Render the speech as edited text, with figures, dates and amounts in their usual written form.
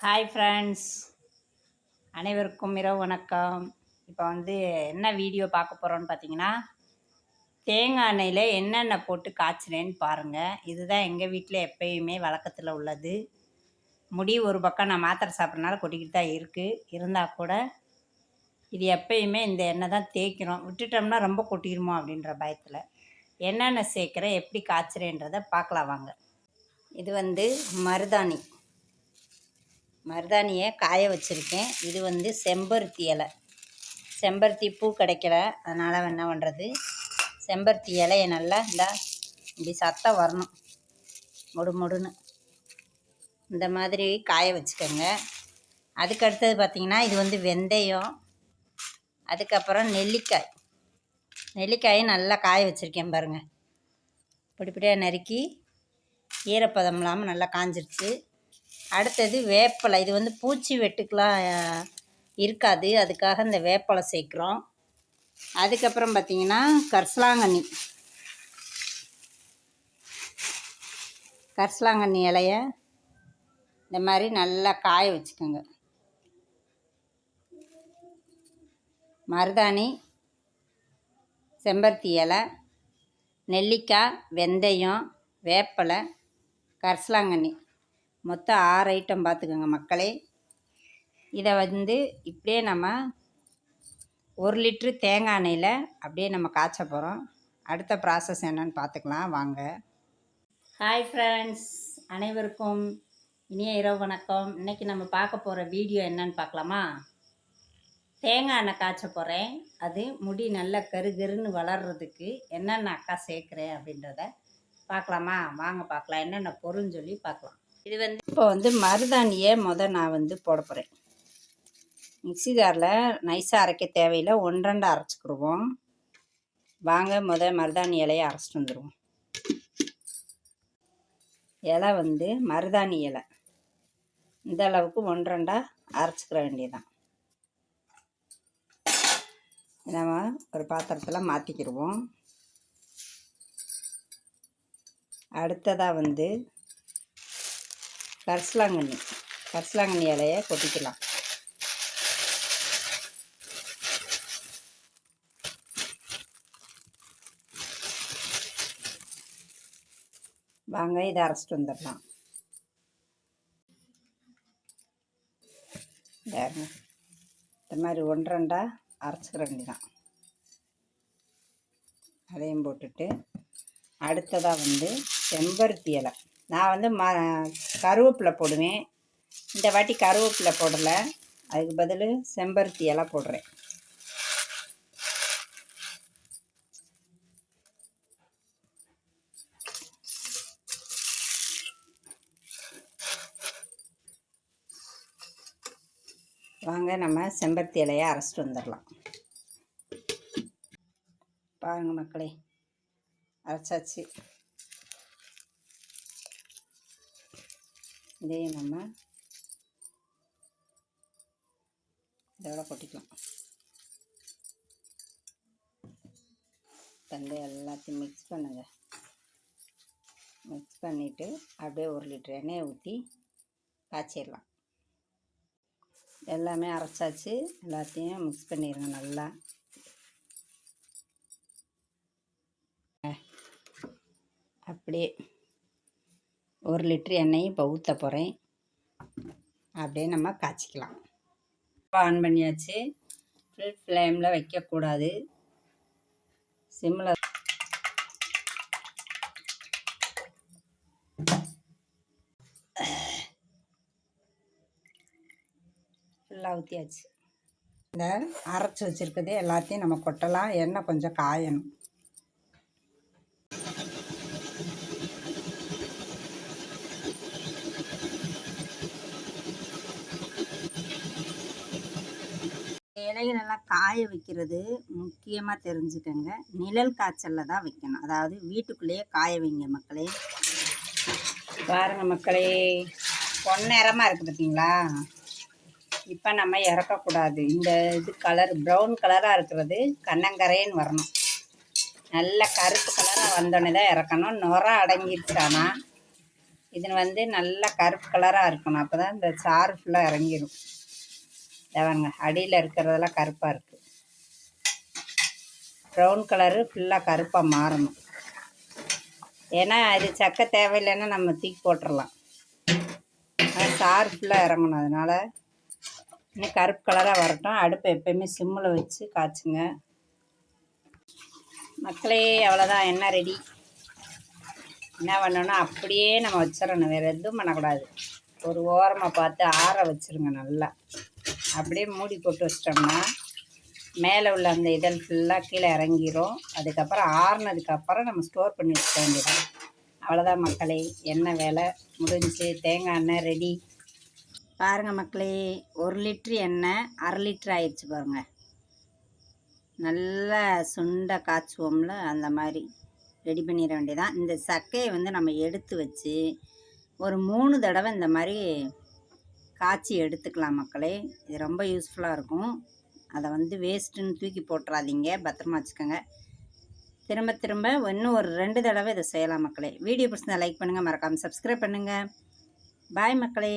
Hi friends, அனைவருக்கும் இரவு வணக்கம். இப்போ என்ன வீடியோ பார்க்க போகிறோன்னு பார்த்தீங்கன்னா, தேங்காய் எண்ணெயில் என்னென்ன போட்டு காய்ச்சினேன்னு பாருங்கள். இதுதான் எங்கள் வீட்டில் எப்பயுமே வழக்கத்தில் உள்ளது. முடி ஒரு பக்கம் நான் மாத்திரை சாப்பிட்றதுனால கொட்டிக்கிட்டு தான் இருக்குது. இருந்தால் கூட இது எப்பயுமே இந்த எண்ணெய் தான் தேய்க்கிறோம். விட்டுட்டோம்னா ரொம்ப கொட்டிடுமோ அப்படின்ற பயத்தில் என்னென்ன சேர்க்குறேன், எப்படி காய்ச்சிறேன்றதை பார்க்கலாம் வாங்க. இது மருதாணி. மருதாணியை காய வச்சுருக்கேன். இது செம்பருத்தி இலை. செம்பருத்தி பூ கிடைக்கல, அதனால் என்ன பண்ணுறது, செம்பருத்தி இலையை நல்லா இப்படி சத்தம் வரணும், மொடு மொடுன்னு இந்த மாதிரி காய வச்சுக்கோங்க. அதுக்கு அடுத்தது பார்த்திங்கன்னா, இது வெந்தயம். அதுக்கப்புறம் நெல்லிக்காயை நல்லா காய வச்சுருக்கேன் பாருங்கள். இப்படியாக நறுக்கி ஈரப்பதம் இல்லாமல் நல்லா காஞ்சிருச்சு. அடுத்தது வேப்பலை. இது பூச்சி வெட்டுக்கெலாம் இருக்காது, அதுக்காக இந்த வேப்பலை சேர்க்குறோம். அதுக்கப்புறம் பார்த்திங்கன்னா கரிசலாங்கண்ணி இலைய இந்த மாதிரி நல்லா காய வச்சுக்கோங்க. மருதாணி, செம்பருத்தி இலை, நெல்லிக்காய், வெந்தயம், வேப்பலை, கரிசலாங்கண்ணி, மொத்தம் 6 ஐட்டம் பார்த்துக்கோங்க மக்களே. இதை இப்படியே நம்ம 1 லிட்ரு தேங்காய் எண்ணெயில் அப்படியே நம்ம காய்ச்ச போகிறோம். அடுத்த ப்ராசஸ் என்னன்னு பார்த்துக்கலாம் வாங்க. ஹாய் ஃப்ரெண்ட்ஸ், அனைவருக்கும் இனிய இரவு வணக்கம். இன்றைக்கி நம்ம பார்க்க போகிற வீடியோ என்னன்னு பார்க்கலாமா? தேங்காய் எண்ணெய் காய்ச்ச போகிறேன். அது முடி நல்லா கருன்னு வளர்கிறதுக்கு என்னென்ன அக்கா சேர்க்குறேன் அப்படின்றத பார்க்கலாமா? வாங்க பார்க்கலாம், என்னென்ன பொருள்னு சொல்லி பார்க்கலாம். இது இப்போ மருதாணியை நான் போட போகிறேன். மிக்ஸி ஜாரில் நைஸாக அரைக்க தேவையில்லை, 1-2 அரைச்சிக்கிடுவோம். வாங்க மருதாணி இலையை அரைச்சிட்டு வந்துடுவோம். இலை மருதாணி இலை இந்த அளவுக்கு 1-2 அரைச்சிக்கிற வேண்டியதான். நம்ம ஒரு பாத்திரத்தில் மாற்றிக்கிடுவோம். அடுத்ததாக கரிசலாங்கண்ணி இலையை கொட்டிக்கலாம். வாங்க இதை அரைச்சிட்டு வந்துடலாம். இந்த மாதிரி 1-2 அரைச்சிக்கிற வேண்டியதான். அதையும் போட்டுட்டு அடுத்ததாக செம்பருத்தி இலை. நான் கருவேப்பிலை போடுவேன். இந்த வாட்டி கருவேப்பிலை போடலை, அதுக்கு பதில் செம்பருத்தி இலை போடுறேன். வாங்க நம்ம செம்பருத்தி இலையை அரைச்சிட்டு வந்துடலாம். பாருங்கள் மக்களே, அரைச்சாச்சு. இதையும் நம்ம இதோட கொட்டிக்கலாம். எல்லாத்தையும் மிக்ஸ் பண்ணுங்க. மிக்ஸ் பண்ணிவிட்டு அப்படியே 1 லிட்டர் எண்ணெயை ஊற்றி காய்ச்சிடலாம். எல்லாமே அரைச்சாச்சு, எல்லாத்தையும் மிக்ஸ் பண்ணிடுங்க நல்லா. அப்படியே 1 லிட்டர் எண்ணெயும் இப்போ ஊற்ற போகிறேன். அப்படியே நம்ம காய்ச்சிக்கலாம். ஆன் பண்ணியாச்சு. ஃபுல் ஃப்ளேமில் வைக்கக்கூடாது, சிம்மில் ஃபுல்லாக ஊற்றியாச்சு. இந்த அரைச்சி வச்சுருக்குது எல்லாத்தையும் நம்ம கொட்டலாம். எண்ணெய் கொஞ்சம் காயணும். இலைகளெல்லாம் காய வைக்கிறது முக்கியமாக தெரிஞ்சுக்கோங்க. நிழல் காய்ச்சலில் தான் வைக்கணும், அதாவது வீட்டுக்குள்ளேயே காய வைங்க மக்களே. பாருங்க மக்களே, பொன்னிறமாக இருக்குது பார்த்தீங்களா? இப்போ நம்ம இறக்கக்கூடாது. இந்த கலர் ப்ரௌன் கலராக இருக்கிறது கண்ணங்கரைன்னு வரணும். நல்ல கருப்பு கலராக வந்தோடனே தான் இறக்கணும். நுர அடங்கிருச்சானா இது வந்து நல்லா கருப்பு கலராக இருக்கணும். அப்போ தான் இந்த சாறு ஃபுல்லாக இறங்கிடும். தேவைங்க அடியில் இருக்கிறதெல்லாம் கருப்பாக இருக்குது. ப்ரௌன் கலரு ஃபுல்லாக கருப்பாக மாறணும். ஏன்னா அது சக்கை தேவையில்லைன்னா நம்ம தூக்கி போட்டுடலாம். சாறு ஃபுல்லாக இறங்கணும். அதனால் இன்னும் கருப்பு கலராக வரட்டும். அடுப்பை எப்போயுமே சிம்மில் வச்சு காய்ச்சுங்க மக்களே. அவ்வளோதான், எண்ணெய் ரெடி. என்ன பண்ணணும்னா அப்படியே நம்ம வச்சிடணும், வேறு எதுவும் பண்ணக்கூடாது. ஒரு ஓரமாக பார்த்து ஆற வச்சுருங்க நல்லா. அப்படியே மூடி போட்டு வச்சிட்டோம்னா மேலே உள்ள அந்த இதழ் ஃபுல்லாக கீழே இறங்கிரும். அதுக்கப்புறம் ஆறுனதுக்கப்புறம் நம்ம ஸ்டோர் பண்ணி வச்சுக்க வேண்டியதான். அவ்வளோதான் மக்களே, எண்ணெய் வேலை முடிஞ்சு. தேங்காய் எண்ணெய் ரெடி. பாருங்கள் மக்களே, 1 லிட்ரு எண்ணெய் 1/2 லிட்ரு ஆயிடுச்சு பாருங்கள். நல்லா சுண்டை காய்ச்சுவோம்ல, அந்த மாதிரி ரெடி பண்ணிட வேண்டியதான். இந்த சக்கையை வந்து நம்ம எடுத்து வச்சு ஒரு 3 தடவை இந்த மாதிரி காய்ச்சி எடுத்துக்கலாம் மக்களே. இது ரொம்ப யூஸ்ஃபுல்லாக இருக்கும். அதை வந்து வேஸ்ட்டுன்னு தூக்கி போட்டுறாதீங்க, பத்திரமா வச்சுக்கோங்க. திரும்ப திரும்ப இன்னும் ஒரு 2 தடவை இதை செய்யலாம் மக்களே. வீடியோ பிடிச்சிருந்தா லைக் பண்ணுங்கள், மறக்காமல் சப்ஸ்கிரைப் பண்ணுங்கள். பாய் மக்களே.